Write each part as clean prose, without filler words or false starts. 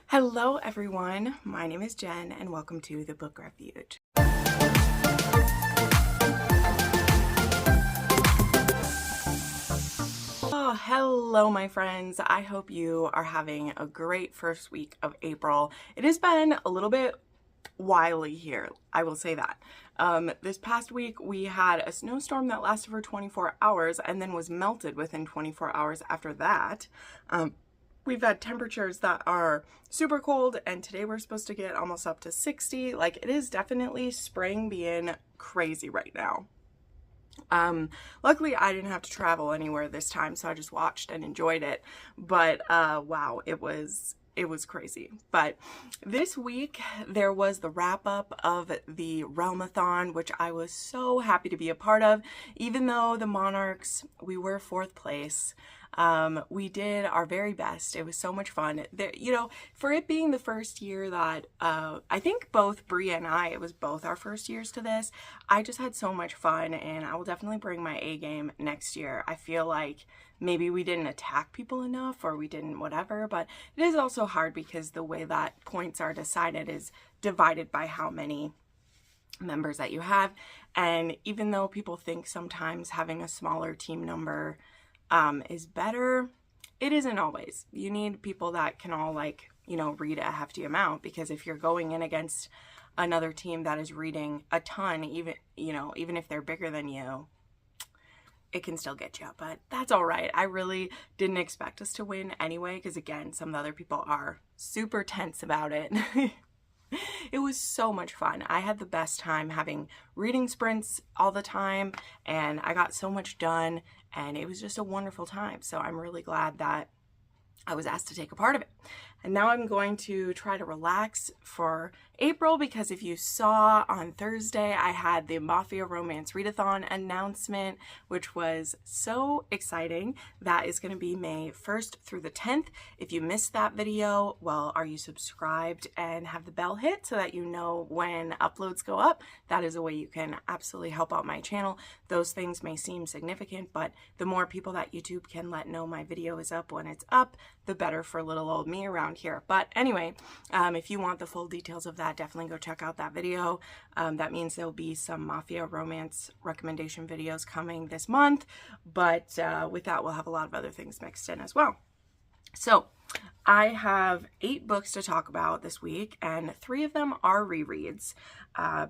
Hello everyone, my name is Jen and welcome to the Book Refuge. Oh, hello my friends. I hope you are having a great first week of April. It has been a little bit wily here, I will say that. This past week we had a snowstorm that lasted for 24 hours and then was melted within 24 hours after that. We've had temperatures that are super cold, and today we're supposed to get almost up to 60. Like, it is definitely spring being crazy right now. Luckily I didn't have to travel anywhere this time, so I just watched and enjoyed it. But wow, it was crazy. But this week there was the wrap up of the Realmathon, which I was so happy to be a part of. Even though the Monarchs, we were 4th place. We did our very best. It was so much fun. There, you know, for it being the first year that, I think both Brie and I, it was both our first years to this, I just had so much fun, and I will definitely bring my A game next year. I feel like maybe we didn't attack people enough, or we didn't whatever, but it is also hard because the way that points are decided is divided by how many members that you have. And even though people think sometimes having a smaller team number is better, it isn't always. You need people that can all, like, you know, read a hefty amount, because if you're going in against another team that is reading a ton, even, you know, even if they're bigger than you, it can still get you. But that's all right. I really didn't expect us to win anyway, because again, some of the other people are super tense about it. It was so much fun. I had the best time having reading sprints all the time, and I got so much done, and it was just a wonderful time. So I'm really glad that I was asked to take a part of it. And now I'm going to try to relax for April, because if you saw on Thursday, I had the Mafia Romance Readathon announcement, which was so exciting. That is going to be May 1st through the 10th. If you missed that video, well, are you subscribed and have the bell hit so that you know when uploads go up? That is a way you can absolutely help out my channel. Those things may seem significant, but the more people that YouTube can let know my video is up when it's up, the better for little old me around here. But anyway, if you want the full details of that, definitely go check out that video. That means there'll be some Mafia romance recommendation videos coming this month, but with that we'll have a lot of other things mixed in as well. So I have 8 books to talk about this week, and 3 of them are rereads,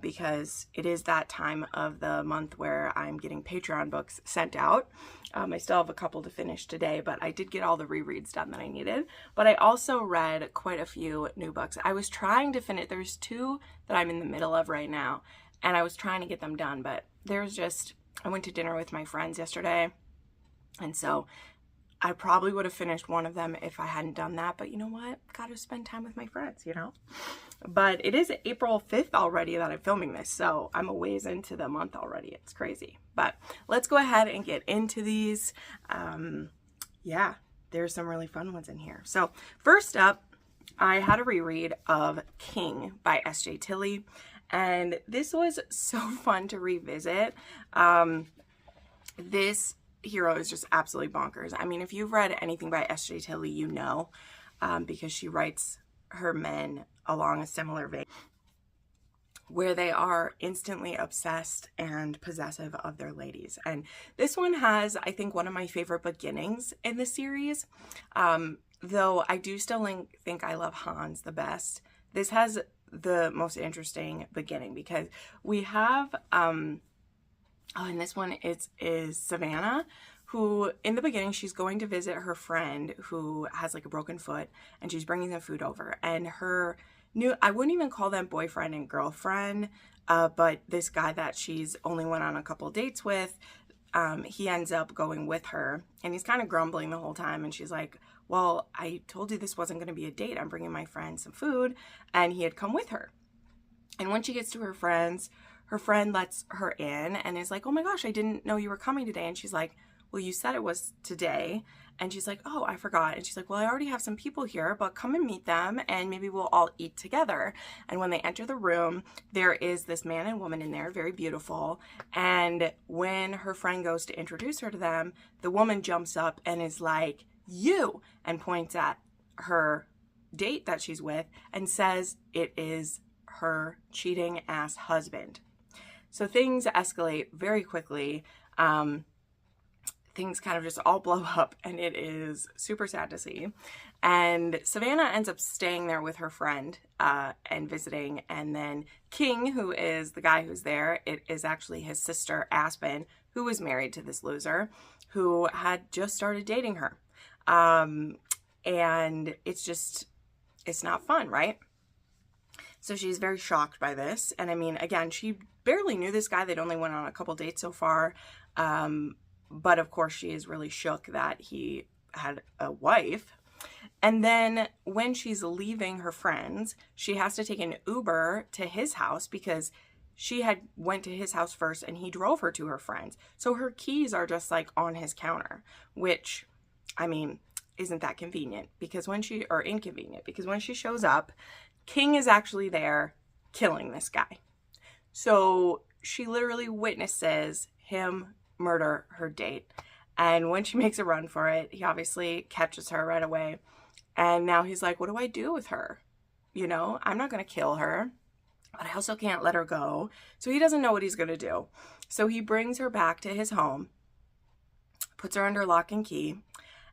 because it is that time of the month where I'm getting Patreon books sent out. I still have a couple to finish today, but I did get all the rereads done that I needed. But I also read quite a few new books. I was trying to finish, there's 2 that I'm in the middle of right now, and I was trying to get them done, but there's just, I went to dinner with my friends yesterday, and so I probably would have finished one of them if I hadn't done that, but you know what? Gotta spend time with my friends, you know? But it is April 5th already that I'm filming this, so I'm a ways into the month already. It's crazy. But let's go ahead and get into these. Yeah, there's some really fun ones in here. So first up, I had a reread of King by S.J. Tilley, and this was so fun to revisit. This hero is just absolutely bonkers. I mean, if you've read anything by S.J. Tilley, you know, because she writes her men along a similar vein, where they are instantly obsessed and possessive of their ladies. And this one has, I think, one of my favorite beginnings in the series. Though I do still think I love Hans the best. This has the most interesting beginning, because we have, oh, and this one is Savannah, who in the beginning, she's going to visit her friend who has like a broken foot, and she's bringing them food over. And her new, I wouldn't even call them boyfriend and girlfriend, but this guy that she's only went on a couple dates with, he ends up going with her, and he's kind of grumbling the whole time. And she's like, well, I told you this wasn't going to be a date. I'm bringing my friend some food. And he had come with her. And when she gets to her friends, her friend lets her in and is like, oh my gosh, I didn't know you were coming today. And she's like, well, you said it was today. And she's like, oh, I forgot. And she's like, well, I already have some people here, but come and meet them and maybe we'll all eat together. And when they enter the room, there is this man and woman in there, very beautiful. And when her friend goes to introduce her to them, the woman jumps up and is like, you, and points at her date that she's with and says it is her cheating ass husband. So things escalate very quickly. Things kind of just all blow up, and it is super sad to see. And Savannah ends up staying there with her friend and visiting. And then King, who is the guy who's there, it is actually his sister Aspen, who was married to this loser who had just started dating her. And it's not fun, right? So she's very shocked by this. And I mean, again, she barely knew this guy. They'd only went on a couple dates so far. But of course she is really shook that he had a wife. And then when she's leaving her friends, she has to take an Uber to his house because she had went to his house first and he drove her to her friends. So her keys are just like on his counter, which, I mean, isn't that convenient? Because inconvenient, because when she shows up, King is actually there killing this guy. So she literally witnesses him murder her date. And when she makes a run for it, he obviously catches her right away. And now he's like, what do I do with her? You know, I'm not going to kill her, but I also can't let her go. So he doesn't know what he's going to do. So he brings her back to his home, puts her under lock and key,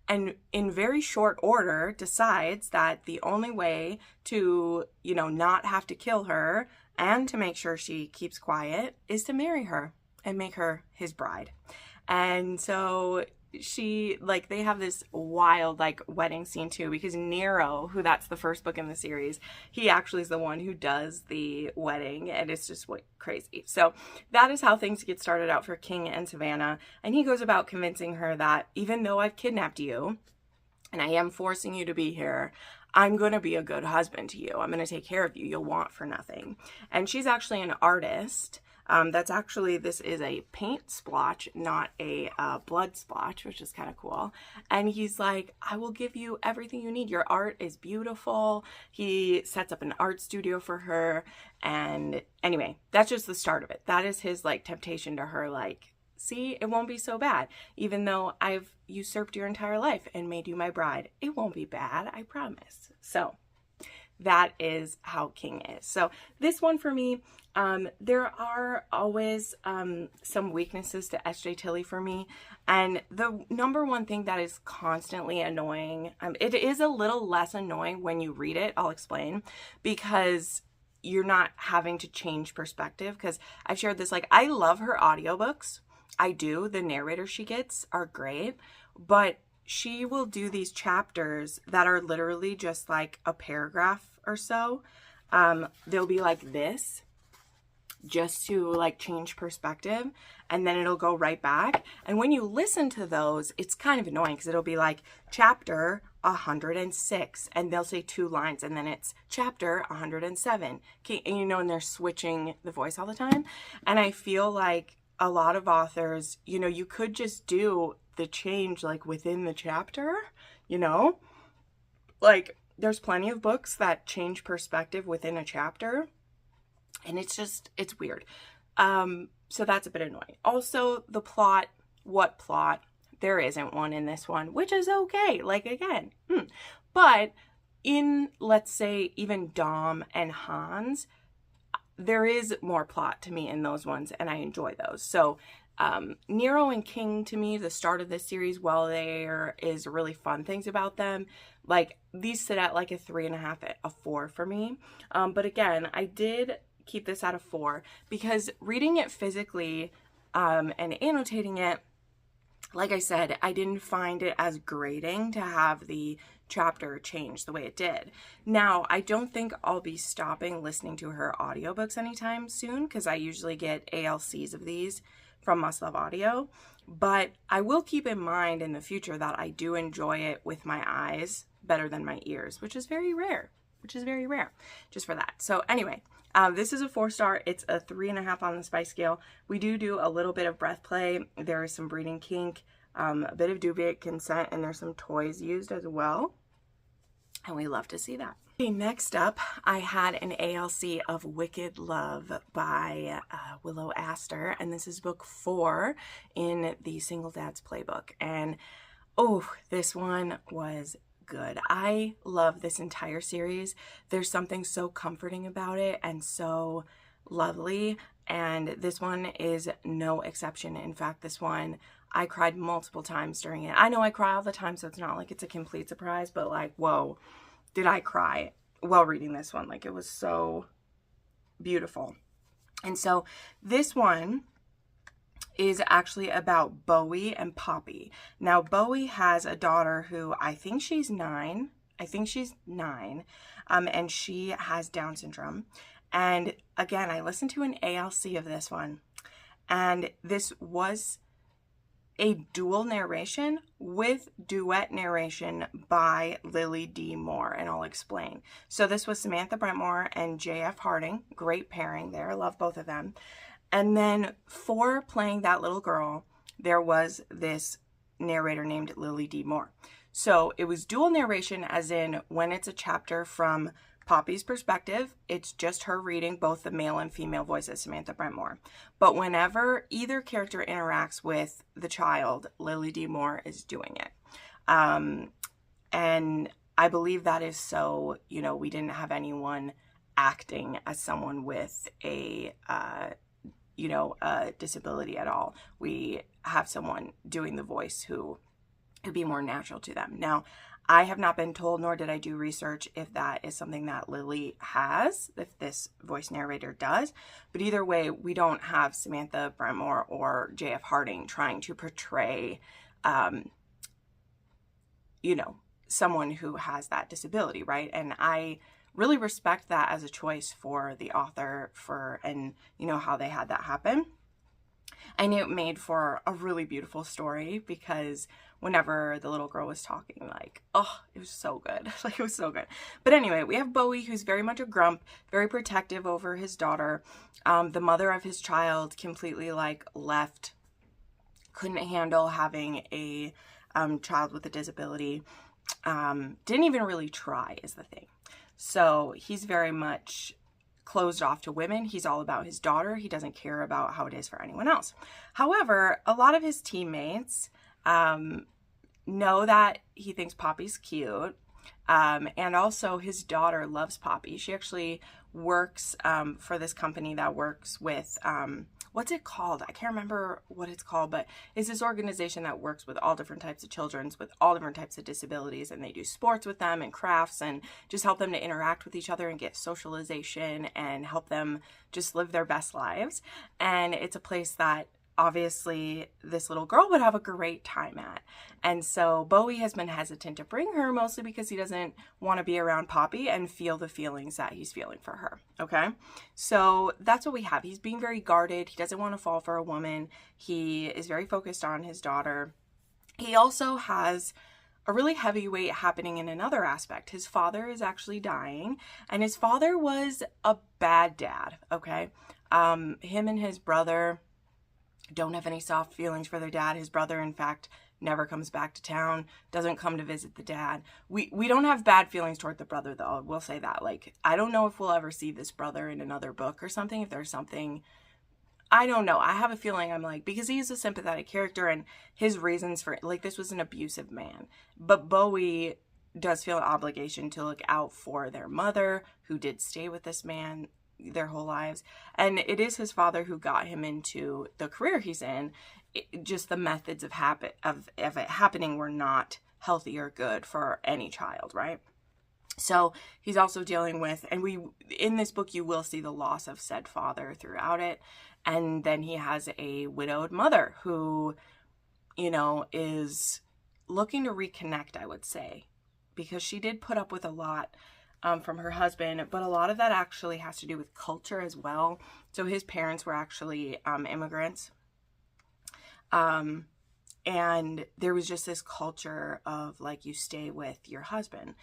and in very short order decides that the only way to, you know, not have to kill her and to make sure she keeps quiet is to marry her and make her his bride. And so they have this wild, wedding scene too, because Nero, who that's the first book in the series, he actually is the one who does the wedding, and it's just crazy. So that is how things get started out for King and Savannah, and he goes about convincing her that even though I've kidnapped you, and I am forcing you to be here, I'm going to be a good husband to you. I'm going to take care of you. You'll want for nothing. And she's actually an artist. This is a paint splotch, not a blood splotch, which is kind of cool. And he's like, I will give you everything you need. Your art is beautiful. He sets up an art studio for her. And anyway, that's just the start of it. That is his temptation to her, see, it won't be so bad. Even though I've usurped your entire life and made you my bride, it won't be bad, I promise. So that is how King is. So this one for me, there are always some weaknesses to S.J. Tilly for me. And the number one thing that is constantly annoying, it is a little less annoying when you read it, I'll explain, because you're not having to change perspective. Because I've shared this, I love her audiobooks. I do. The narrator she gets are great. But she will do these chapters that are literally just a paragraph or so. They'll be like this, just to change perspective, and then it'll go right back. And when you listen to those, it's kind of annoying because it'll be chapter 106, and they'll say 2 lines, and then it's chapter 107. Okay, and they're switching the voice all the time. And I feel like a lot of authors, you could just do the change within the chapter, there's plenty of books that change perspective within a chapter, and it's weird. So that's a bit annoying. Also, the plot, what plot? There isn't one in this one, which is okay. Again, but in, let's say, even Dom and Hans, there is more plot to me in those ones, and I enjoy those. So Nero and King, to me, the start of this series, while there is really fun things about them, these sit at a 3.5, a 4 for me. But again, I did keep this at a 4 because reading it physically and annotating it, like I said, I didn't find it as grating to have the chapter change the way it did. Now, I don't think I'll be stopping listening to her audiobooks anytime soon because I usually get ALCs of these from Must Love Audio, but I will keep in mind in the future that I do enjoy it with my eyes better than my ears, which is very rare, just for that. So anyway, this is a 4-star. It's a 3.5 on the spice scale. We do a little bit of breath play. There is some breeding kink, a bit of dubious consent, and there's some toys used as well. And we love to see that. Okay, next up, I had an ALC of Wicked Love by Willow Astor, and this is book 4 in the Single Dad's Playbook. And oh, this one was good. I love this entire series. There's something so comforting about it and so lovely, and this one is no exception. In fact, this one, I cried multiple times during it. I know I cry all the time, so it's not like it's a complete surprise, but like, whoa, did I cry while reading this one. Like, it was so beautiful. And so this one is actually about Bowie and Poppy. Now, Bowie has a daughter who I think she's 9. And she has Down syndrome. And again, I listened to an ALC of this one, and this was a dual narration with duet narration by Lily D. Moore, and I'll explain. So this was Samantha Brentmore and J.F. Harding. Great pairing there. I love both of them. And then for playing that little girl, there was this narrator named Lily D. Moore. So it was dual narration, as in when it's a chapter from Poppy's perspective, it's just her reading both the male and female voices, Samantha Brentmore. But whenever either character interacts with the child, Lily D. Moore is doing it. And I believe that is so, we didn't have anyone acting as someone with a disability at all. We have someone doing the voice who could be more natural to them. Now, I have not been told, nor did I do research, if that is something that Lily has, if this voice narrator does. But either way, we don't have Samantha Brentmore or J.F. Harding trying to portray, someone who has that disability, right? And I really respect that as a choice for the author and how they had that happen. And it made for a really beautiful story, because whenever the little girl was talking, it was so good. It was so good. But anyway, we have Bowie, who's very much a grump, very protective over his daughter. The mother of his child completely left, couldn't handle having a child with a disability. Didn't even really try is the thing. So he's very much closed off to women. He's all about his daughter. He doesn't care about how it is for anyone else. However, a lot of his teammates know that he thinks Poppy's cute. And also his daughter loves Poppy. She actually works for this company that works with, what's it called? I can't remember what it's called, but it's this organization that works with all different types of children with all different types of disabilities, and they do sports with them and crafts and just help them to interact with each other and get socialization and help them just live their best lives. And it's a place that obviously this little girl would have a great time at. And so Bowie has been hesitant to bring her, mostly because he doesn't want to be around Poppy and feel the feelings that he's feeling for her. Okay, so that's what we have. He's being very guarded. He doesn't want to fall for a woman. He is very focused on his daughter. He also has a really heavy weight happening in another aspect. His father is actually dying, and his father was a bad dad. Okay, him and his brother don't have any soft feelings for their dad. His brother, in fact, never comes back to town, doesn't come to visit the dad. We don't have bad feelings toward the brother, though. We'll say that. I don't know if we'll ever see this brother in another book or something, if there's something, I don't know. I have a feeling because he's a sympathetic character, and his reasons for, this was an abusive man. But Bowie does feel an obligation to look out for their mother, who did stay with this man their whole lives. And it is his father who got him into the career he's in. Just the methods of it happening were not healthy or good for any child, right? So he's also dealing with, and in this book you will see the loss of said father throughout it. And then he has a widowed mother who, is looking to reconnect, I would say, because she did put up with a lot from her husband, but a lot of that actually has to do with culture as well. So his parents were actually immigrants. And there was just this culture of you stay with your husband.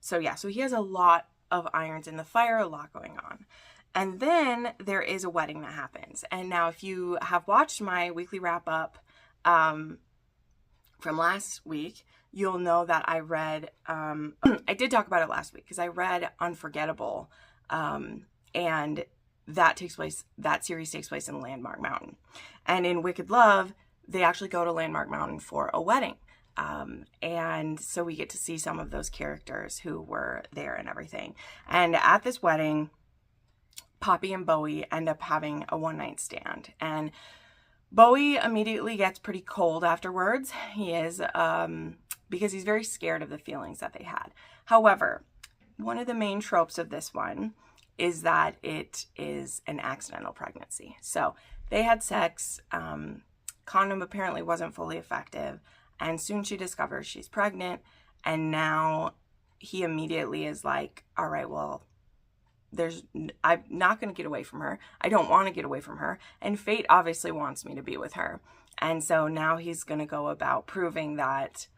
So he has a lot of irons in the fire, a lot going on. And then there is a wedding that happens. And now if you have watched my weekly wrap up from last week, you'll know that I read, I did talk about it last week because I read Unforgettable, and that series takes place in Landmark Mountain. And in Wicked Love, they actually go to Landmark Mountain for a wedding. And so we get to see some of those characters who were there and everything. And at this wedding, Poppy and Bowie end up having a one-night stand. And Bowie immediately gets pretty cold afterwards. He is, because he's very scared of the feelings that they had. However, one of the main tropes of this one is that it is an accidental pregnancy. So they had sex, condom apparently wasn't fully effective, and soon she discovers she's pregnant, and now he immediately is like, all right, well, I'm not going to get away from her. I don't want to get away from her, and fate obviously wants me to be with her. And so now he's going to go about proving that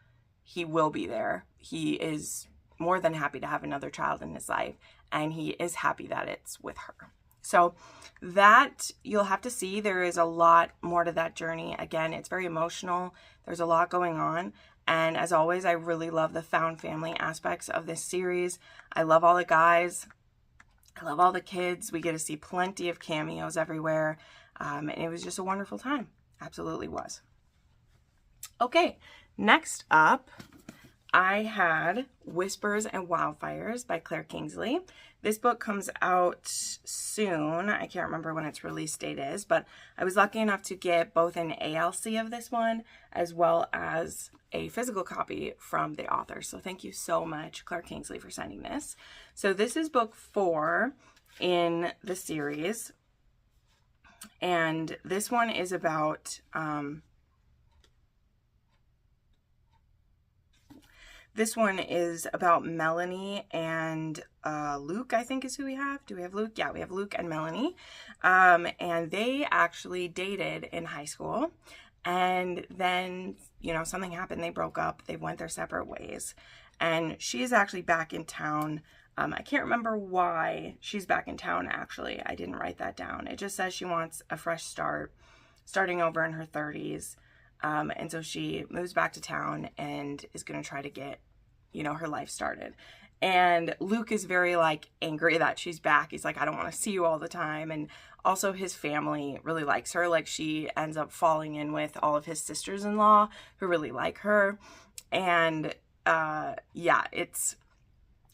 he will be there. He is more than happy to have another child in his life, and he is happy that it's with her. So that you'll have to see. There is a lot more to that journey. Again, it's very emotional. There's a lot going on. And as always, I really love the found family aspects of this series. I love all the guys. I love all the kids. We get to see plenty of cameos everywhere. And it was just a wonderful time. Absolutely was. Okay, next up, I had Whispers and Wildfires by Claire Kingsley. This book comes out soon. I can't remember when its release date is, but I was lucky enough to get both an ALC of this one as well as a physical copy from the author. So thank you so much, Claire Kingsley, for sending this. So this is book 4 in the series. And this one is about... This one is about Melanie and Luke, I think is who we have. Do we have Luke? Yeah, we have Luke and Melanie. And they actually dated in high school. And then, you know, something happened. They broke up. They went their separate ways. And she is actually back in town. I can't remember why she's back in town, actually. I didn't write that down. It just says she wants a fresh start, starting over in her 30s. And so she moves back to town and is going to try to get, you know, her life started. And Luke is very, like, angry that she's back. He's like, I don't want to see you all the time. And also his family really likes her. Like, she ends up falling in with all of his sisters-in-law who really like her. And, yeah,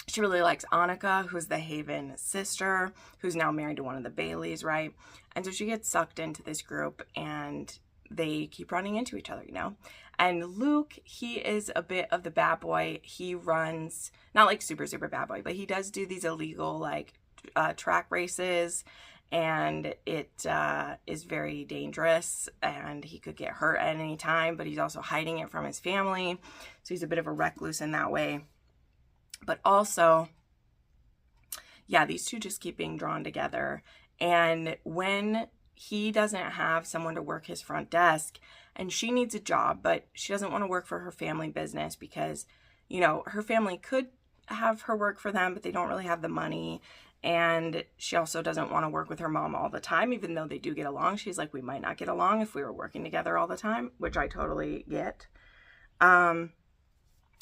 she really likes Annika, who's the Haven sister, who's now married to one of the Baileys, right? And so she gets sucked into this group, and they keep running into each other, you know? And Luke, he is a bit of the bad boy. He runs, not like super, super bad boy, but he does do these illegal, like, track races, and it is very dangerous, and he could get hurt at any time, but he's also hiding it from his family. So he's a bit of a recluse in that way. But also, yeah, these two just keep being drawn together. And when he doesn't have someone to work his front desk, and she needs a job, but she doesn't want to work for her family business because, you know, her family could have her work for them, but they don't really have the money. And she also doesn't want to work with her mom all the time, even though they do get along. She's like, we might not get along if we were working together all the time, which I totally get.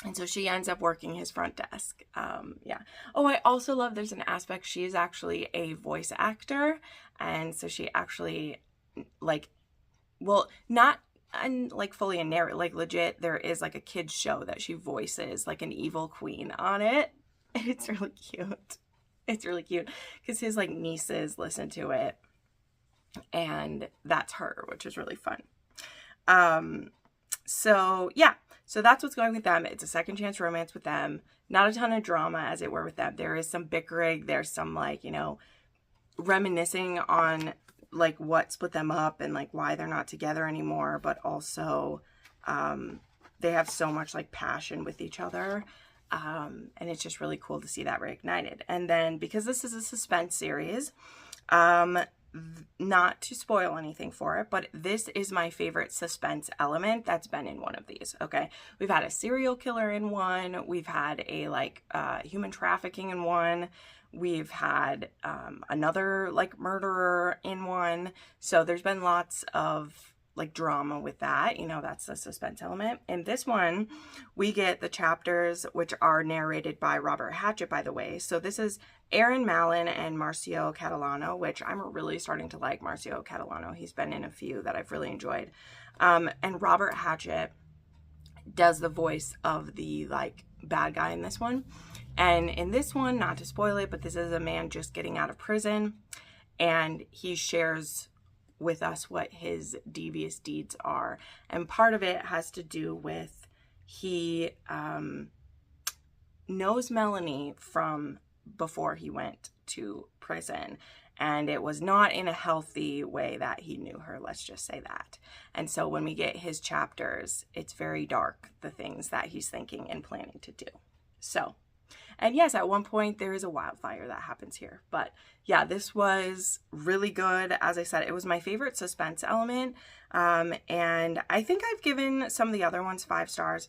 And so she ends up working his front desk. Yeah. Oh, I also love there's an aspect. She is actually a voice actor. And so she actually, like, well, not like fully a narrator, like legit, there is like a kid's show that she voices, like an evil queen on it. It's really cute. It's really cute because his like nieces listen to it. And that's her, which is really fun. So yeah. So that's what's going with them. It's a second chance romance with them. Not a ton of drama, as it were, with them. There is some bickering. There's some, like, you know, reminiscing on, like, what split them up and, like, why they're not together anymore. But also, they have so much, like, passion with each other. And it's just really cool to see that reignited. And then, because this is a suspense series, not to spoil anything for it, but this is my favorite suspense element that's been in one of these. Okay, we've had a serial killer in one, we've had a like human trafficking in one, we've had another like murderer in one. So there's been lots of like drama with that, you know, that's the suspense element. In this one, we get the chapters, which are narrated by Robert Hatchett, by the way. So this is Aaron Mallon and Marcio Catalano, which I'm really starting to like Marcio Catalano. He's been in a few that I've really enjoyed. And Robert Hatchett does the voice of the like bad guy in this one. And in this one, not to spoil it, but this is a man just getting out of prison, and he shares with us what his devious deeds are. And part of it has to do with he knows Melanie from before he went to prison, and it was not in a healthy way that he knew her, let's just say that. And so when we get his chapters, it's very dark, the things that he's thinking and planning to do. So, and yes, at one point there is a wildfire that happens here. But yeah, this was really good. As I said, it was my favorite suspense element. And I think I've given some of the other ones 5 stars,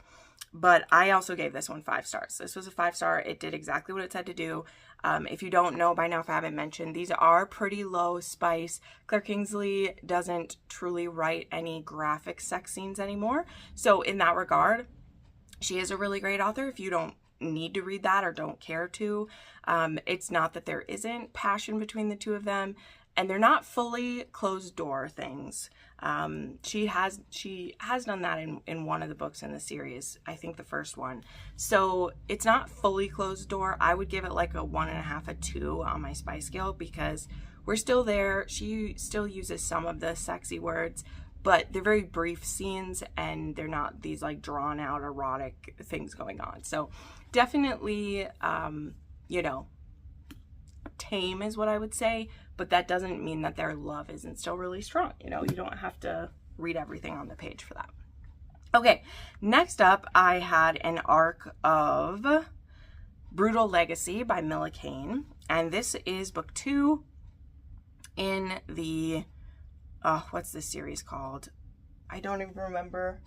but I also gave this one 5 stars. This was a 5-star. It did exactly what it said to do. If you don't know by now, if I haven't mentioned, these are pretty low spice. Claire Kingsley doesn't truly write any graphic sex scenes anymore. So in that regard, she is a really great author. If you don't need to read that or don't care to, it's not that there isn't passion between the two of them, and they're not fully closed door things. She has done that in one of the books in the series, I think the first one. So it's not fully closed door. I would give it like a 1.5, a 2 on my spice scale, because we're still there. She still uses some of the sexy words, but they're very brief scenes, and they're not these like drawn out erotic things going on. So definitely, you know, tame is what I would say, but that doesn't mean that their love isn't still really strong. You know, you don't have to read everything on the page for that. Okay, next up, I had an arc of Brutal Legacy by Mila Kane, and this is book 2 in the, what's this series called? I don't even remember.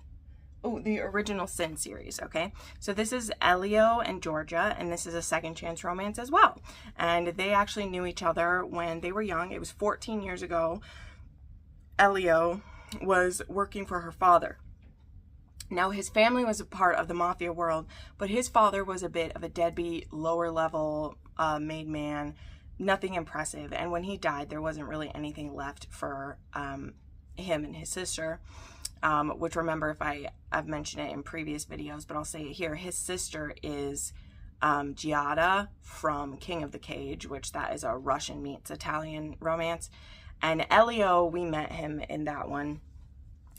Oh, the Original Sin series, okay? So this is Elio and Georgia, and this is a second chance romance as well. And they actually knew each other when they were young. It was 14 years ago. Elio was working for her father. Now, his family was a part of the mafia world, but his father was a bit of a deadbeat, lower level made man, nothing impressive. And when he died, there wasn't really anything left for him and his sister. Which, remember, if I've mentioned it in previous videos, but I'll say it here. His sister is Giada from King of the Cage, which that is a Russian meets Italian romance. And Elio, we met him in that one.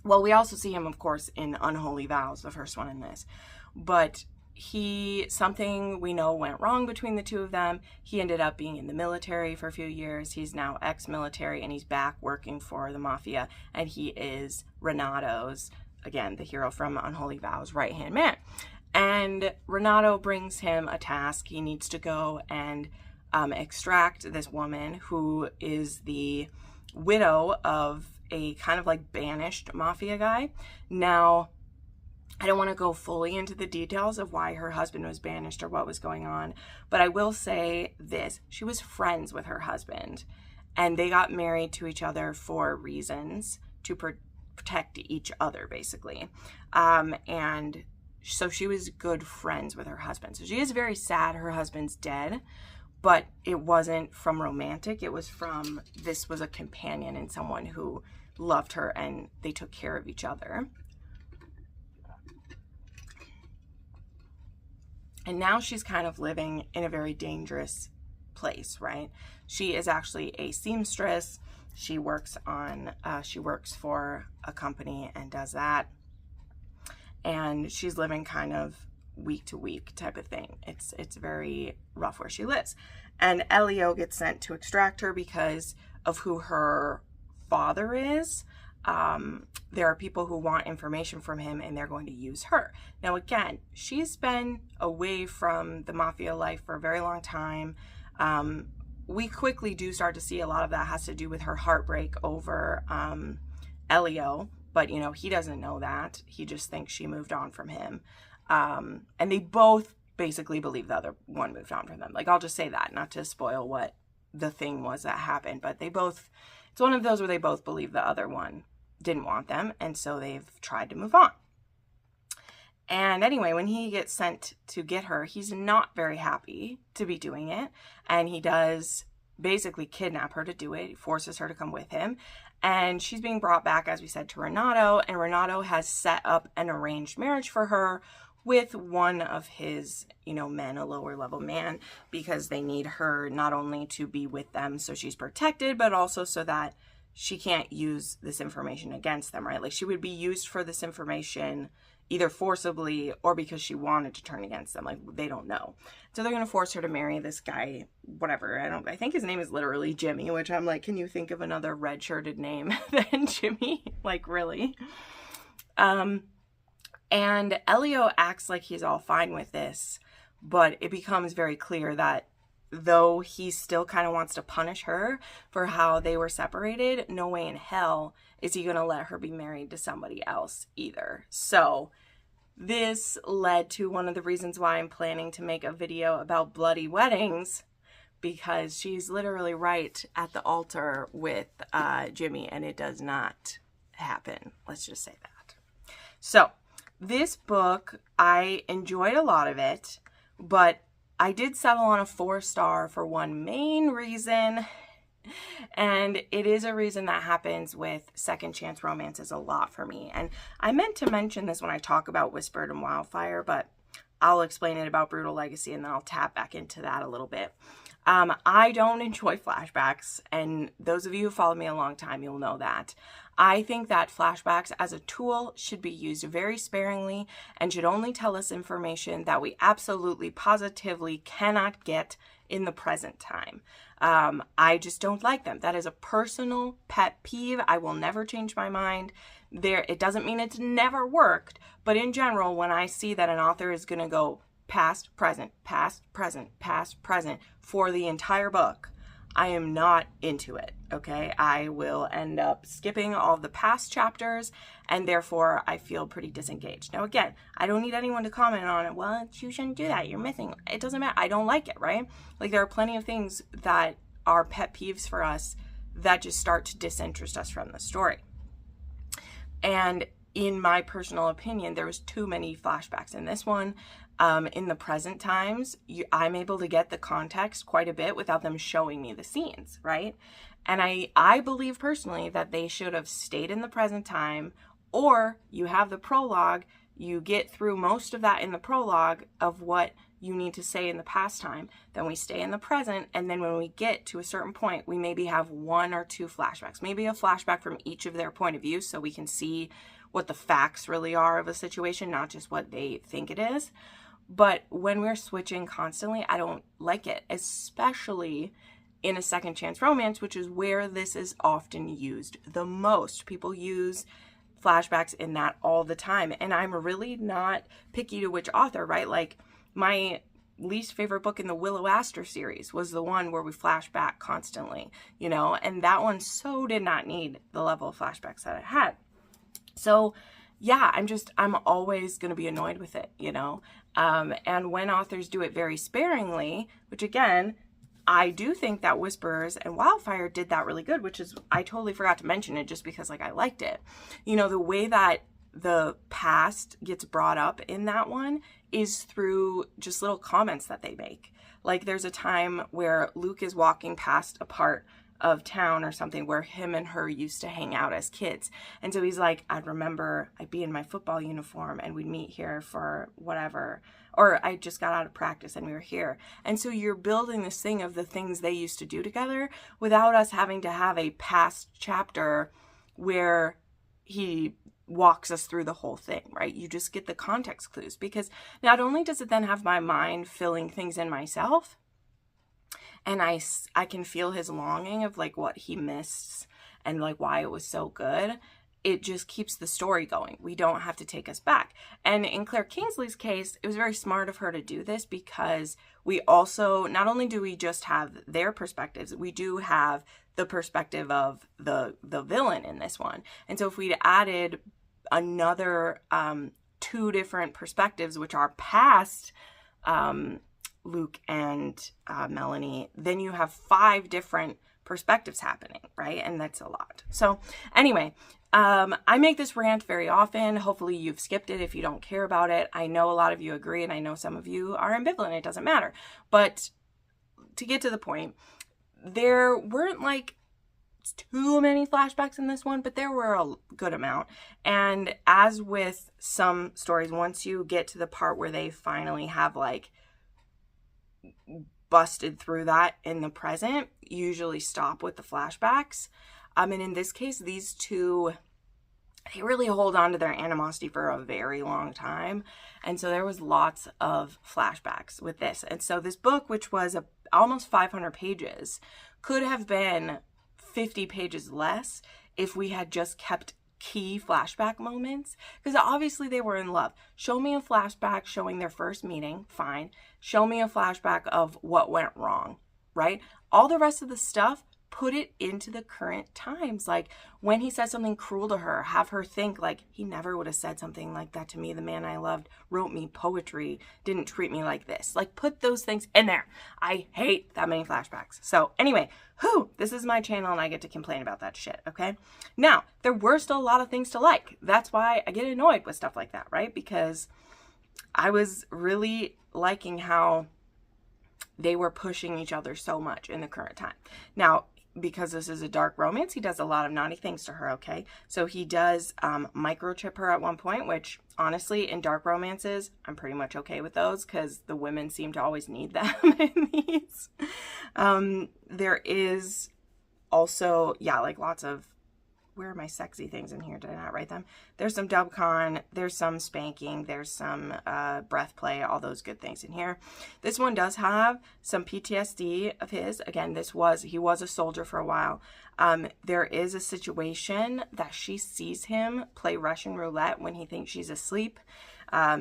Well, we also see him, of course, in Unholy Vows, the first one in this. But something we know went wrong between the two of them. He ended up being in the military for a few years. He's now ex-military, and he's back working for the mafia. And he is Renato's, again, the hero from Unholy Vows, right-hand man. And Renato brings him a task. He needs to go and extract this woman who is the widow of a kind of like banished mafia guy. Now, I don't want to go fully into the details of why her husband was banished or what was going on, but I will say this. She was friends with her husband, and they got married to each other for reasons to protect each other, basically. And so she was good friends with her husband. So she is very sad her husband's dead, but it wasn't from romantic. It was from, this was a companion and someone who loved her, and they took care of each other. And now she's kind of living in a very dangerous place, right? She is actually a seamstress. She works for a company and does that. And she's living kind of week to week type of thing. It's very rough where she lives. And Elio gets sent to extract her because of who her father is. There are people who want information from him, and they're going to use her. Now, again, she's been away from the mafia life for a very long time. We quickly do start to see a lot of that has to do with her heartbreak over Elio, but, you know, he doesn't know that. He just thinks she moved on from him. And they both basically believe the other one moved on from them. Like, I'll just say that, not to spoil what the thing was that happened, but they both, it's one of those where they both believe the other one didn't want them, and so they've tried to move on. And anyway, when he gets sent to get her, he's not very happy to be doing it, and he does basically kidnap her to do it. He forces her to come with him. And she's being brought back, as we said, to Renato. And Renato has set up an arranged marriage for her with one of his, men, a lower level man, because they need her not only to be with them so she's protected, but also so that she can't use this information against them, right? Like, she would be used for this information either forcibly or because she wanted to turn against them. Like, they don't know. So they're going to force her to marry this guy, whatever. I think his name is literally Jimmy, which I'm like, can you think of another red-shirted name than Jimmy? Like, really? And Elio acts like he's all fine with this, but it becomes very clear that though he still kind of wants to punish her for how they were separated, no way in hell is he going to let her be married to somebody else either. So this led to one of the reasons why I'm planning to make a video about bloody weddings, because she's literally right at the altar with Jimmy, and it does not happen. Let's just say that. So this book, I enjoyed a lot of it, but I did settle on a 4-star for one main reason, and it is a reason that happens with second chance romances a lot for me. And I meant to mention this when I talk about Whispered and Wildfire, but I'll explain it about Brutal Legacy, and then I'll tap back into that a little bit. I don't enjoy flashbacks, and those of you who follow me a long time, you'll know that. I think that flashbacks as a tool should be used very sparingly and should only tell us information that we absolutely, positively cannot get in the present time. I just don't like them. That is a personal pet peeve. I will never change my mind. It doesn't mean it's never worked, but in general, when I see that an author is going to go past, present, past, present, past, present for the entire book, I am not into it, okay? I will end up skipping all the past chapters, and therefore I feel pretty disengaged. Now, again, I don't need anyone to comment on it. Well, you shouldn't do that. You're missing. It doesn't matter. I don't like it, right? Like, there are plenty of things that are pet peeves for us that just start to disinterest us from the story. And in my personal opinion, there was too many flashbacks in this one. In the present times, I'm able to get the context quite a bit without them showing me the scenes, right? And I believe personally that they should have stayed in the present time, or you have the prologue, you get through most of that in the prologue of what you need to say in the past time, then we stay in the present, and then when we get to a certain point, we maybe have 1 or 2 flashbacks, maybe a flashback from each of their point of view so we can see what the facts really are of a situation, not just what they think it is. But when we're switching constantly, I don't like it, especially in a second chance romance, which is where this is often used the most. People use flashbacks in that all the time. And I'm really not picky to which author, right? Like, my least favorite book in the Willow Aster series was the one where we flash back constantly, and that one so did not need the level of flashbacks that it had. So yeah, I'm always going to be annoyed with it, and when authors do it very sparingly, which again, I do think that Whispers and Wildfire did that really good, which is, I totally forgot to mention it just because I liked it. The way that the past gets brought up in that one is through just little comments that they make. Like, there's a time where Luke is walking past a part of town or something where him and her used to hang out as kids. And so he's like, I remember I'd be in my football uniform and we'd meet here for whatever, or I just got out of practice and we were here. And so you're building this thing of the things they used to do together without us having to have a past chapter where he walks us through the whole thing, right? You just get the context clues, because not only does it then have my mind filling things in myself, and I can feel his longing of like what he missed and like why it was so good. It just keeps the story going. We don't have to take us back. And in Claire Kingsley's case, it was very smart of her to do this, because we also, not only do we just have their perspectives, we do have the perspective of the villain in this one. And so if we'd added another 2 different perspectives, which are past Luke and Melanie, then you have 5 different perspectives happening, right? And that's a lot. So anyway, I make this rant very often. Hopefully you've skipped it if you don't care about it. I know a lot of you agree, and I know some of you are ambivalent. It doesn't matter. But to get to the point, there weren't like too many flashbacks in this one, but there were a good amount. And as with some stories, once you get to the part where they finally have like busted through that in the present, usually stop with the flashbacks. And in this case, these two, they really hold on to their animosity for a very long time. And so there was lots of flashbacks with this. And so this book, which was almost 500 pages, could have been 50 pages less if we had just kept key flashback moments, because obviously they were in love. Show me a flashback showing their first meeting, fine. Show me a flashback of what went wrong, right? All the rest of the stuff, put it into the current times. Like when he said something cruel to her, have her think like, he never would have said something like that to me. The man I loved wrote me poetry, didn't treat me like this. Like put those things in there. I hate that many flashbacks. So anyway, this is my channel and I get to complain about that shit, okay? Now, there were still a lot of things to like. That's why I get annoyed with stuff like that, right? Because I was really liking how they were pushing each other so much in the current time. Now, because this is a dark romance, he does a lot of naughty things to her, okay? So he does microchip her at one point, which honestly, in dark romances, I'm pretty much okay with those because the women seem to always need them in these. There is also, yeah, like lots of, where are my sexy things in here? Did I not write them? There's some dubcon, there's some spanking, there's some breath play, all those good things in here. This one does have some PTSD of his. Again, he was a soldier for a while. There is a situation that she sees him play Russian roulette when he thinks she's asleep.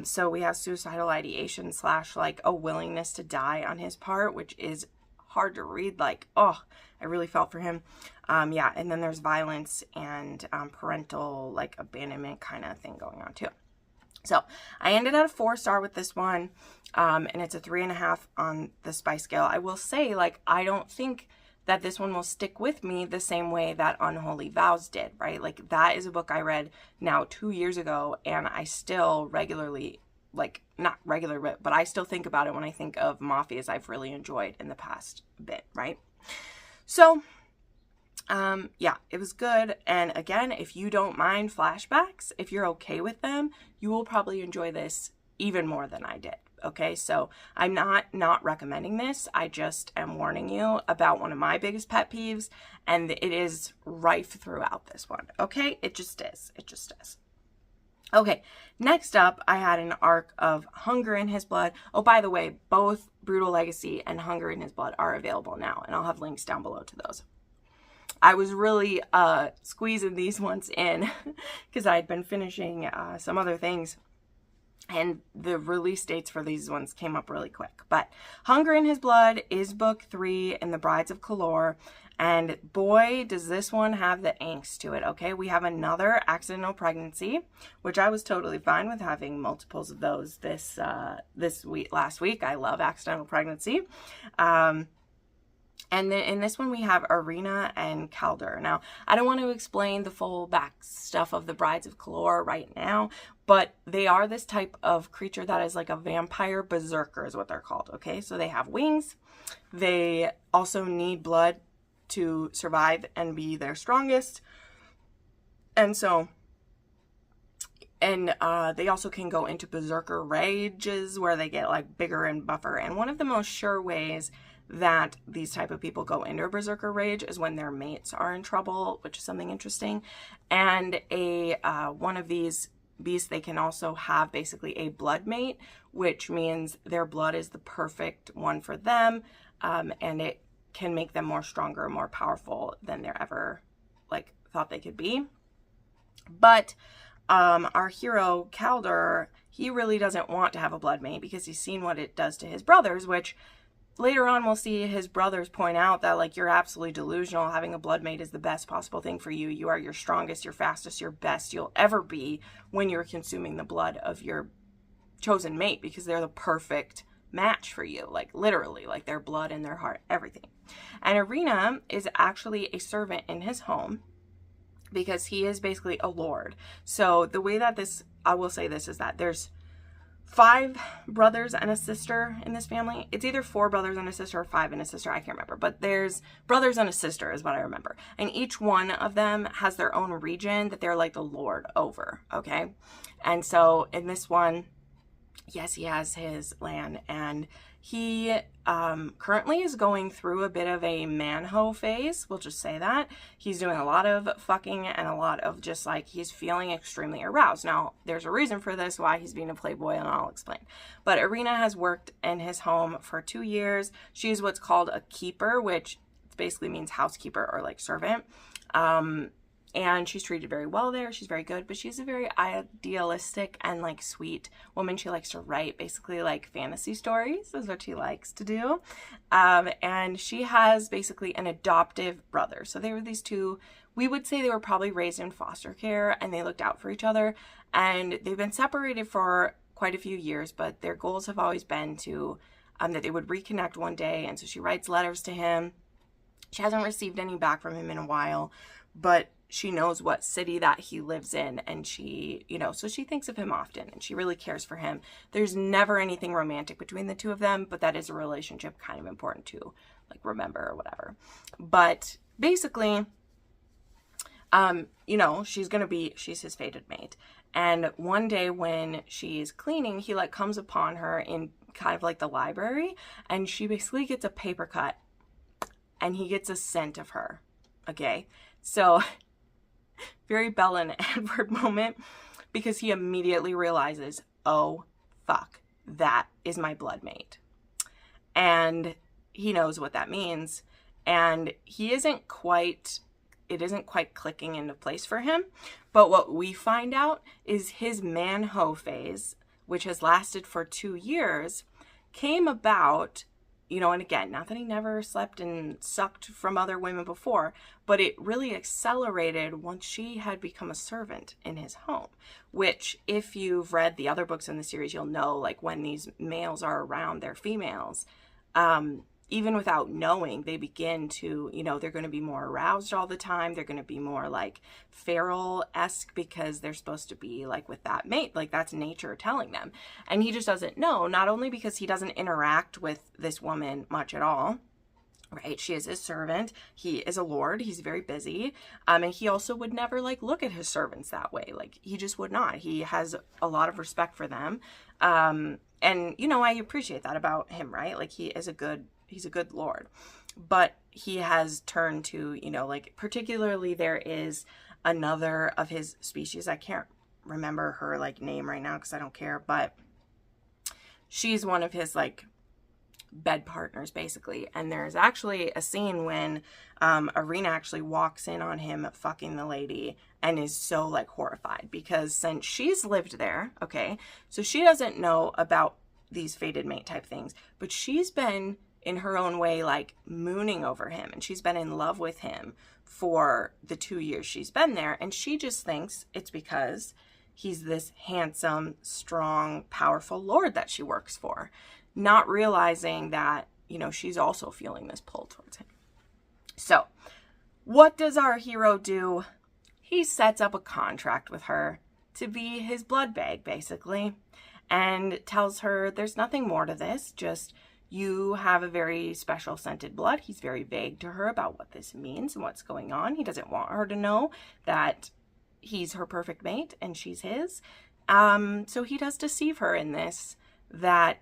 So we have suicidal ideation / like a willingness to die on his part, which is hard to read. Like, oh, I really felt for him. Yeah, and then there's violence and parental like abandonment kind of thing going on too. So I ended at a 4-star with this one, and it's a 3.5 on the spice scale. I will say, like, I don't think that this one will stick with me the same way that Unholy Vows did, right? Like that is a book I read now 2 years ago, and I still regularly, like not regular, but I still think about it when I think of mafias I've really enjoyed in the past bit, right? So yeah, it was good. And again, if you don't mind flashbacks, if you're okay with them, you will probably enjoy this even more than I did. Okay, so I'm not recommending this. I just am warning you about one of my biggest pet peeves, and it is rife throughout this one. Okay, it just is. It just is. Okay, next up, I had an arc of Hunger in His Blood. Oh, by the way, both Brutal Legacy and Hunger in His Blood are available now, and I'll have links down below to those. I was really squeezing these ones in because I had been finishing some other things, and the release dates for these ones came up really quick. But Hunger in His Blood is book 3 in the Brides of Kalor, and boy, does this one have the angst to it, okay? We have another accidental pregnancy, which I was totally fine with having multiples of those last week. I love accidental pregnancy. And then in this one, we have Arena and Calder. Now, I don't want to explain the full back stuff of the Brides of Kalor right now, but they are this type of creature that is like a vampire berserker is what they're called, okay? So they have wings. They also need blood to survive and be their strongest. And so, they also can go into berserker rages where they get like bigger and buffer. And one of the most sure ways that these type of people go into a berserker rage is when their mates are in trouble, which is something interesting. And one of these beasts, they can also have basically a blood mate, which means their blood is the perfect one for them, and it can make them more stronger, more powerful than they're ever like thought they could be. But our hero Calder, he really doesn't want to have a blood mate because he's seen what it does to his brothers, which later on we'll see his brothers point out that like you're absolutely delusional. Having a blood mate is the best possible thing for you. You are your strongest, your fastest, your best you'll ever be when you're consuming the blood of your chosen mate, because they're the perfect match for you, like literally, like their blood and their heart, everything. And Arena is actually a servant in his home because he is basically a lord. So the way that this, I will say this, is that there's 5 brothers and a sister in this family. It's either 4 brothers and a sister or 5 and a sister. I can't remember, but there's brothers and a sister is what I remember. And each one of them has their own region that they're like the lord over. Okay. And so in this one, yes, he has his land, and he currently is going through a bit of a manho phase. We'll just say that. He's doing a lot of fucking and a lot of just like, he's feeling extremely aroused. Now, there's a reason for this, why he's being a playboy, and I'll explain. But Irina has worked in his home for 2 years. She's what's called a keeper, which basically means housekeeper or like servant. And she's treated very well there. She's very good, but she's a very idealistic and like sweet woman. She likes to write basically like fantasy stories is what she likes to do. And she has basically an adoptive brother. So they were these two, we would say they were probably raised in foster care, and they looked out for each other. And they've been separated for quite a few years, but their goals have always been to, that they would reconnect one day. And so she writes letters to him. She hasn't received any back from him in a while, but she knows what city that he lives in, and she, you know, so she thinks of him often, and she really cares for him. There's never anything romantic between the two of them, but that is a relationship kind of important to like remember or whatever. But basically, you know, she's his fated mate. And one day when she's cleaning, he like comes upon her in kind of like the library, and she basically gets a paper cut, and he gets a scent of her. Okay. So very Bella and Edward moment, because he immediately realizes, oh, fuck, that is my blood mate. And he knows what that means. And it isn't quite clicking into place for him. But what we find out is his manho phase, which has lasted for 2 years, came about, you know, and again, not that he never slept and sucked from other women before, but it really accelerated once she had become a servant in his home, which if you've read the other books in the series, you'll know, like when these males are around their females, even without knowing, they begin to, you know, they're going to be more aroused all the time. They're going to be more like feral-esque because they're supposed to be like with that mate. Like that's nature telling them. And he just doesn't know, not only because he doesn't interact with this woman much at all, right? She is his servant. He is a lord. He's very busy. And he also would never like look at his servants that way. Like he just would not. He has a lot of respect for them. And, you know, I appreciate that about him, right? Like he's a good lord, but he has turned to, you know, like particularly there is another of his species. I can't remember her like name right now because I don't care, but she's one of his like bed partners basically. And there's actually a scene when Irina actually walks in on him fucking the lady and is so like horrified because since she's lived there, okay, so she doesn't know about these fated mate type things, but she's been in her own way like mooning over him, and she's been in love with him for the 2 years she's been there, and she just thinks it's because he's this handsome, strong, powerful lord that she works for, not realizing that, you know, she's also feeling this pull towards him. So what does our hero do? He sets up a contract with her to be his blood bag basically, and tells her there's nothing more to this, just you have a very special scented blood. He's very vague to her about what this means and what's going on. He doesn't want her to know that he's her perfect mate and she's his. So he does deceive her in this, that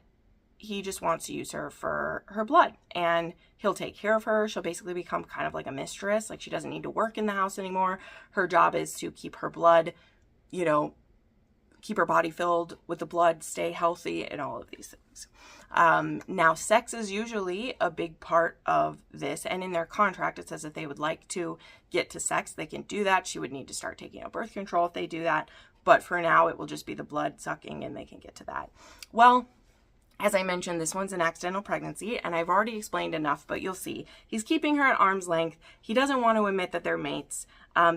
he just wants to use her for her blood, and he'll take care of her. She'll basically become kind of like a mistress. Like she doesn't need to work in the house anymore. Her job is to keep her blood, you know, keep her body filled with the blood, stay healthy, and all of these things. Now, sex is usually a big part of this, and in their contract, it says if they would like to get to sex, they can do that. She would need to start taking out birth control if they do that, but for now, it will just be the blood sucking, and they can get to that. Well, as I mentioned, this one's an accidental pregnancy, and I've already explained enough, but you'll see. He's keeping her at arm's length. He doesn't want to admit that they're mates.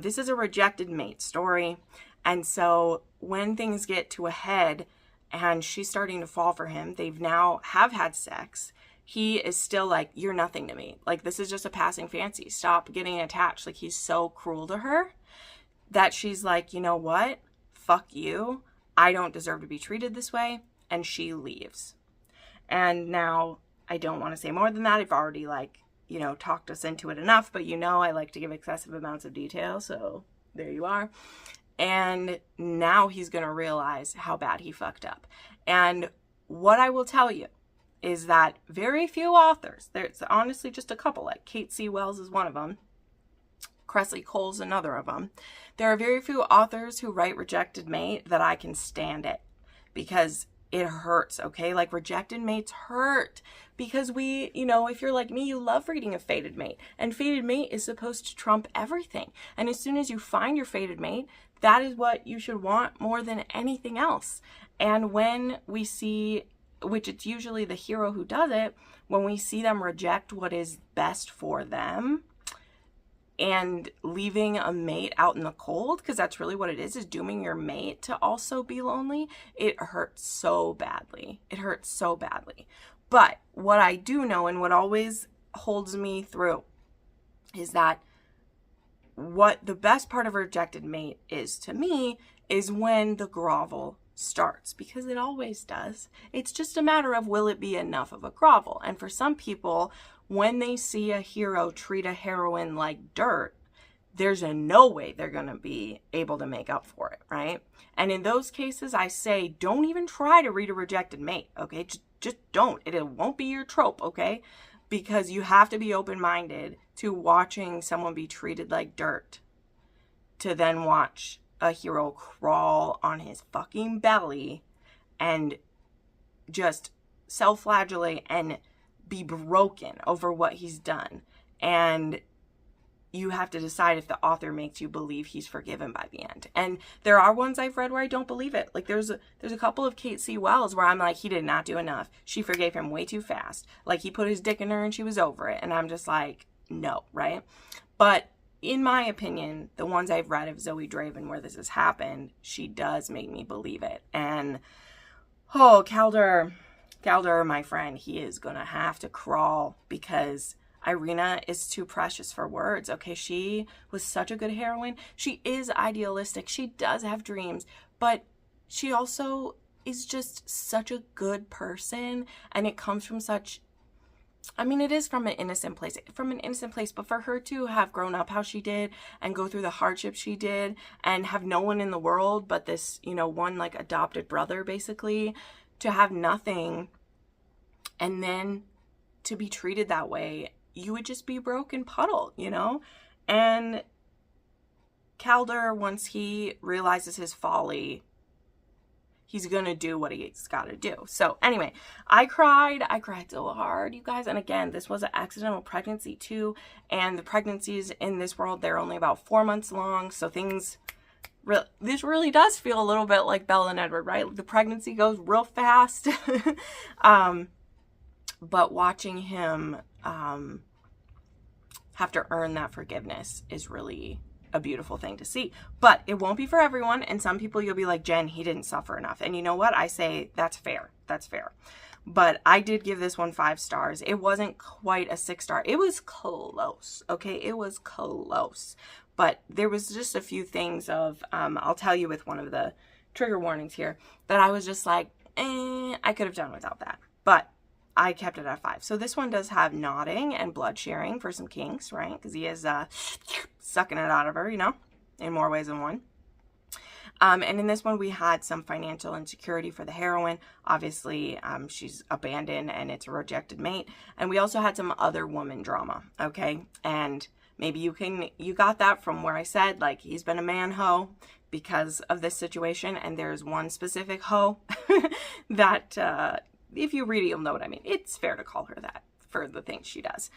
This is a rejected mate story, and so when things get to a head and she's starting to fall for him, they've now have had sex, he is still like, you're nothing to me. Like, this is just a passing fancy. Stop getting attached. Like, he's so cruel to her that she's like, you know what? Fuck you. I don't deserve to be treated this way. and she leaves. And now I don't want to say more than that. I've already talked us into it enough, but I like to give excessive amounts of detail. So there you are. And now he's going to realize how bad he fucked up. And what I will tell you is that very few authors, there's honestly just a couple, like Kate C. Wells is one of them. Cressley Cole's another of them. There are very few authors who write rejected mate that I can stand it, because it hurts, okay? Like, rejected mates hurt, because if you're like me, you love reading a fated mate, and fated mate is supposed to trump everything. And as soon as you find your fated mate, that is what you should want more than anything else. And when we see, which it's usually the hero who does it, when we see them reject what is best for them and leaving a mate out in the cold, because that's really what it is dooming your mate to also be lonely, it hurts so badly. It hurts so badly. But what I do know, and what always holds me through, is that what the best part of a rejected mate is to me is when the grovel starts, because it always does. It's just a matter of, will it be enough of a grovel? And for some people, when they see a hero treat a heroine like dirt, there's no way they're going to be able to make up for it, right? And in those cases, I say, don't even try to read a rejected mate, okay? Just don't. It won't be your trope, okay? Because you have to be open-minded to watching someone be treated like dirt, to then watch a hero crawl on his fucking belly and just self-flagellate and be broken over what he's done. And you have to decide if the author makes you believe he's forgiven by the end. And there are ones I've read where I don't believe it. Like there's a couple of Kate C. Wells where I'm like, he did not do enough. She forgave him way too fast. Like, he put his dick in her and she was over it. And I'm just like, no, right? But in my opinion, the ones I've read of Zoe Draven where this has happened, she does make me believe it. And Calder, my friend, he is gonna have to crawl, because Irina is too precious for words, okay? She was such a good heroine. She is idealistic. She does have dreams, but she also is just such a good person, and it comes from such, it is from an innocent place, but for her to have grown up how she did and go through the hardships she did and have no one in the world but this, one like adopted brother, basically, to have nothing and then to be treated that way, you would just be a broken puddle, And Calder, once he realizes his folly, he's gonna do what he's gotta do. So anyway, I cried so hard, you guys. And again, this was an accidental pregnancy too. And the pregnancies in this world, they're only about 4 months long. So this really does feel a little bit like Bella and Edward, right? The pregnancy goes real fast. But watching him have to earn that forgiveness is really a beautiful thing to see. But it won't be for everyone. And some people, you'll be like, Jen, he didn't suffer enough. And you know what? I say that's fair. That's fair. But I did give this one 5 stars. It wasn't quite a 6-star. It was close. Okay. It was close. But there was just a few things of, I'll tell you with one of the trigger warnings here, that I was just like, I could have done without that. But I kept it at 5. So this one does have nodding and blood sharing for some kinks, right? Because he is sucking it out of her, in more ways than one. And in this one, we had some financial insecurity for the heroine. Obviously, she's abandoned and it's a rejected mate. And we also had some other woman drama, okay? And maybe you got that from where I said, like, he's been a man hoe because of this situation. And there's one specific hoe that, if you read it, you'll know what I mean. It's fair to call her that for the things she does.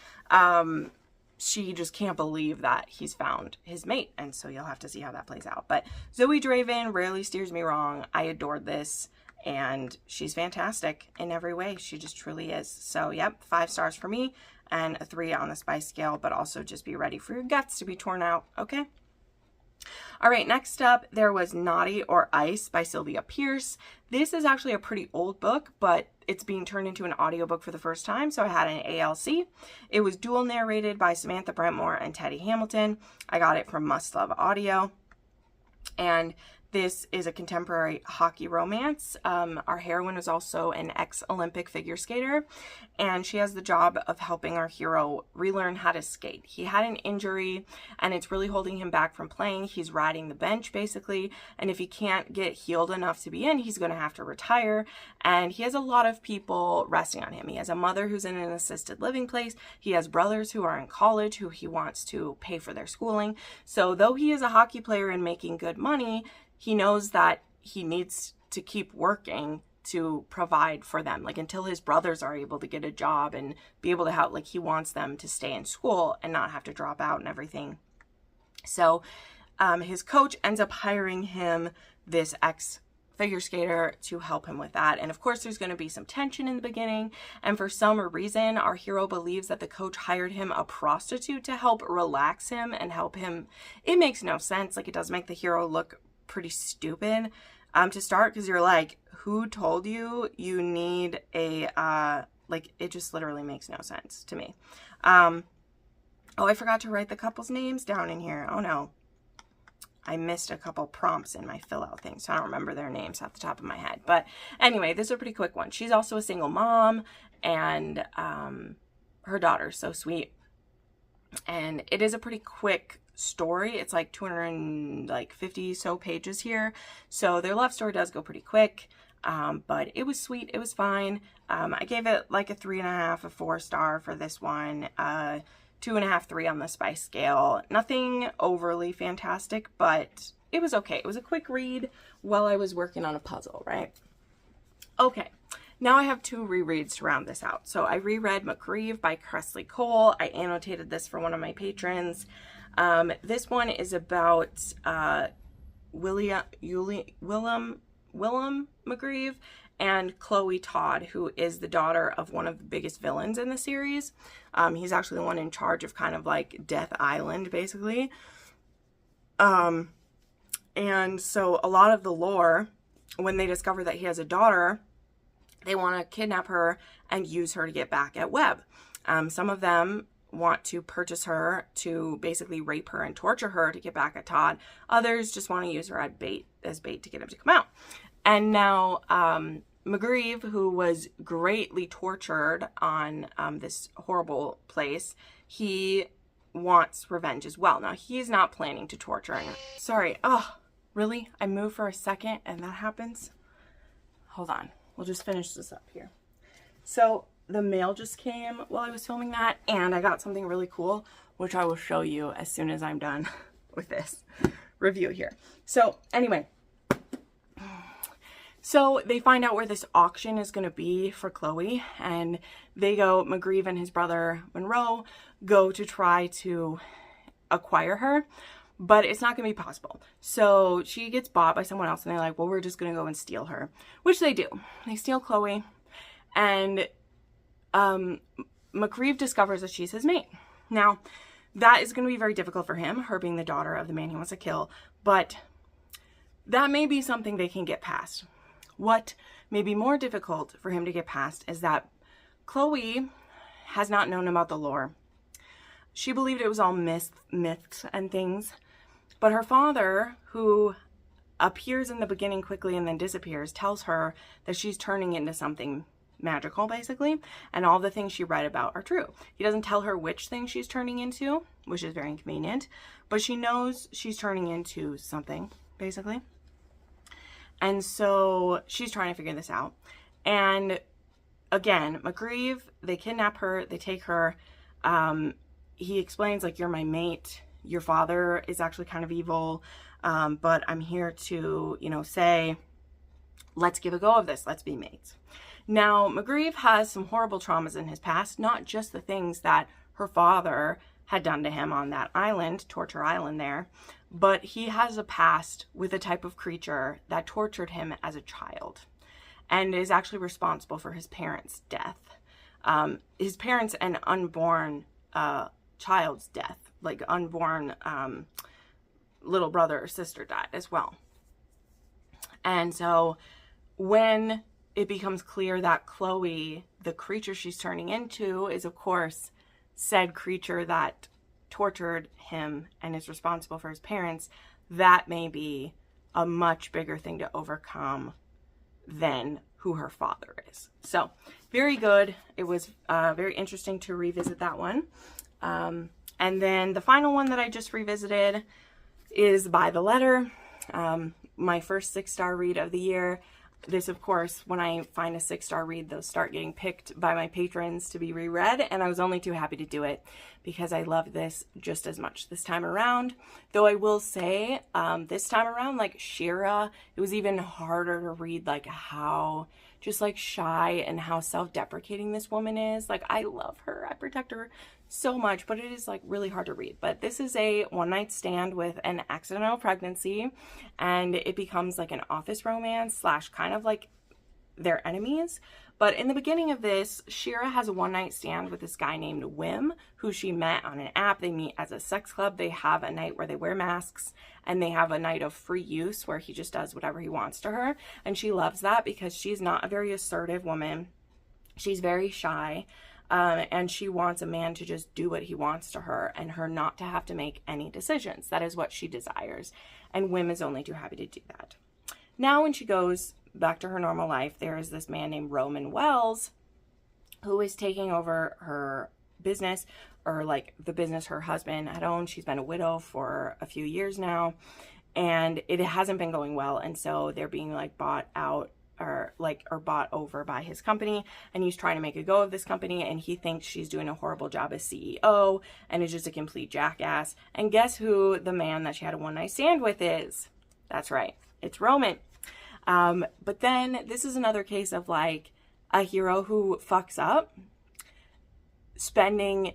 She just can't believe that he's found his mate. And so you'll have to see how that plays out. But Zoe Draven rarely steers me wrong. I adored this. And she's fantastic in every way. She just truly is. So, yep, 5 stars for me. And a 3 on the spice scale. But also just be ready for your guts to be torn out. Okay? All right, next up, there was Naughty or Ice by Sylvia Pierce. This is actually a pretty old book, but it's being turned into an audiobook for the first time, so I had an ALC. It was dual narrated by Samantha Brentmore and Teddy Hamilton. I got it from Must Love Audio. And This is a contemporary hockey romance. Our heroine is also an ex-Olympic figure skater, and she has the job of helping our hero relearn how to skate. He had an injury, and it's really holding him back from playing. He's riding the bench, basically, and if he can't get healed enough to be in, he's going to have to retire, and he has a lot of people resting on him. He has a mother who's in an assisted living place. He has brothers who are in college who he wants to pay for their schooling. So though he is a hockey player and making good money, he knows that he needs to keep working to provide for them, like until his brothers are able to get a job and be able to help. Like, he wants them to stay in school and not have to drop out and everything. So his coach ends up hiring him, this ex-figure skater, to help him with that. And of course, there's going to be some tension in the beginning. And for some reason, our hero believes that the coach hired him a prostitute to help relax him and help him. It makes no sense. Like, it does make the hero look pretty stupid to start, because you're like, who told you you need a like, it just literally makes no sense to me. Oh, I forgot to write the couple's names down in here. Oh no, I missed a couple prompts in my fill out thing, so I don't remember their names off the top of my head. But anyway, this is a pretty quick one. She's also a single mom, and her daughter's so sweet, and it is a pretty quick story. It's like 250 so pages here, so their love story does go pretty quick, but it was sweet. It was fine. I gave it like a 3.5, a 4-star for this one, 2.5, 3 on the spice scale. Nothing overly fantastic, but it was okay. It was a quick read while I was working on a puzzle, right? Okay, now I have 2 rereads to round this out. So I reread McGrieve by Kresley Cole. I annotated this for one of my patrons. This one is about Willem McGrieve and Chloe Todd, who is the daughter of one of the biggest villains in the series. He's actually the one in charge of kind of like Death Island, basically. And so a lot of the lore, when they discover that he has a daughter, they want to kidnap her and use her to get back at Webb. Some of them want to purchase her to basically rape her and torture her to get back at Todd. Others just want to use her as bait to get him to come out. And now McGrieve, who was greatly tortured on this horrible place, he wants revenge as well. Now, he's not planning to torture her. Sorry. Oh, really? I moved for a second and that happens? Hold on. We'll just finish this up here. So the mail just came while I was filming that, and I got something really cool, which I will show you as soon as I'm done with this review here. So anyway, so they find out where this auction is going to be for Chloe, and they go, McGrieve and his brother Monroe go to try to acquire her, but it's not going to be possible. So she gets bought by someone else, and they're like, well, we're just going to go and steal her, which they do. They steal Chloe, and McGrieve discovers that she's his mate. Now, that is going to be very difficult for him, her being the daughter of the man he wants to kill, but that may be something they can get past. What may be more difficult for him to get past is that Chloe has not known about the lore. She believed it was all myths and things, but her father, who appears in the beginning quickly and then disappears, tells her that she's turning into something magical, basically, and all the things she read about are true. He doesn't tell her which thing she's turning into, which is very inconvenient, but she knows she's turning into something, basically. And so she's trying to figure this out. And again, McGrieve, they kidnap her, they take her. He explains, like, you're my mate. Your father is actually kind of evil, but I'm here to, say, let's give a go of this. Let's be mates. Now, McGrieve has some horrible traumas in his past, not just the things that her father had done to him on that island, Torture Island there, but he has a past with a type of creature that tortured him as a child and is actually responsible for his parents' death. His parents' and unborn child's death, like unborn little brother or sister died as well. And so when it becomes clear that Chloe, the creature she's turning into, is of course said creature that tortured him and is responsible for his parents, that may be a much bigger thing to overcome than who her father is. So very good. It was very interesting to revisit that one. And then the final one that I just revisited is By the Letter, my first 6-star read of the year. This, of course, when I find a 6-star read, those start getting picked by my patrons to be reread, and I was only too happy to do it because I loved this just as much this time around. Though I will say, this time around, like Shira, it was even harder to read, like how just like shy and how self-deprecating this woman is. Like, I love her, I protect her so much, but it is like really hard to read. But this is a one-night stand with an accidental pregnancy, and it becomes like an office romance slash kind of like their enemies. But in the beginning of this, Shira has a one-night stand with this guy named Wim, who she met on an app. They meet as a sex club. They have a night where they wear masks, and they have a night of free use where he just does whatever he wants to her. And she loves that because she's not a very assertive woman. She's very shy. And she wants a man to just do what he wants to her and her not to have to make any decisions. That is what she desires. And Wim is only too happy to do that. Now when she goes back to her normal life, there is this man named Roman Wells who is taking over her business, or like the business her husband had owned. She's been a widow for a few years now, and it hasn't been going well. And so they're being like bought out or bought over by his company, and he's trying to make a go of this company, and he thinks she's doing a horrible job as CEO and is just a complete jackass. And guess who the man that she had a one-night stand with is? That's right, it's Roman. But then this is another case of like a hero who fucks up, spending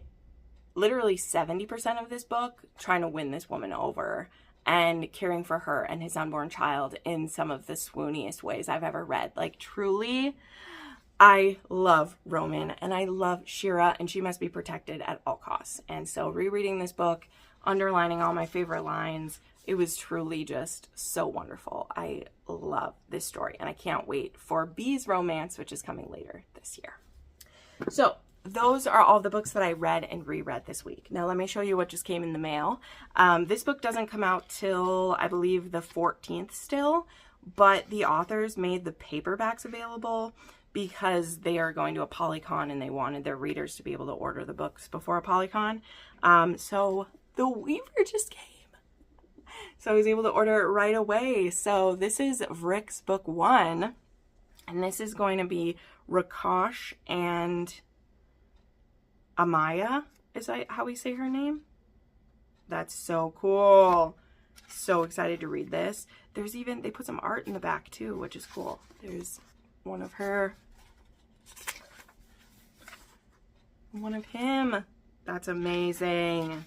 literally 70% of this book trying to win this woman over and caring for her and his unborn child in some of the swooniest ways I've ever read. Like, truly, I love Roman and I love Shira, and she must be protected at all costs. And so rereading this book, underlining all my favorite lines, it was truly just so wonderful. I love this story, and I can't wait for Bee's romance, which is coming later this year. So those are all the books that I read and reread this week. Now let me show you what just came in the mail. This book doesn't come out till, I believe, the 14th still, but the authors made the paperbacks available because they are going to a Polycon and they wanted their readers to be able to order the books before a Polycon. So the Weaver just came. So I was able to order it right away. So this is Vrick's book 1, and this is going to be Rakosh and Amaya, is that how we say her name? That's so cool. So excited to read this. There's even, they put some art in the back too, which is cool. There's one of her, one of him. That's amazing.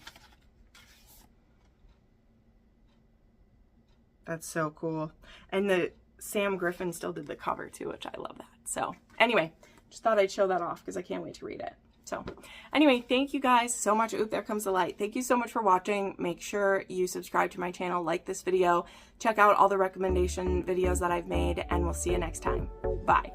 That's so cool. And the Sam Griffin still did the cover too, which I love that. So anyway, just thought I'd show that off because I can't wait to read it. So anyway, thank you guys so much. Oop, there comes the light. Thank you so much for watching. Make sure you subscribe to my channel, like this video, check out all the recommendation videos that I've made, and we'll see you next time. Bye.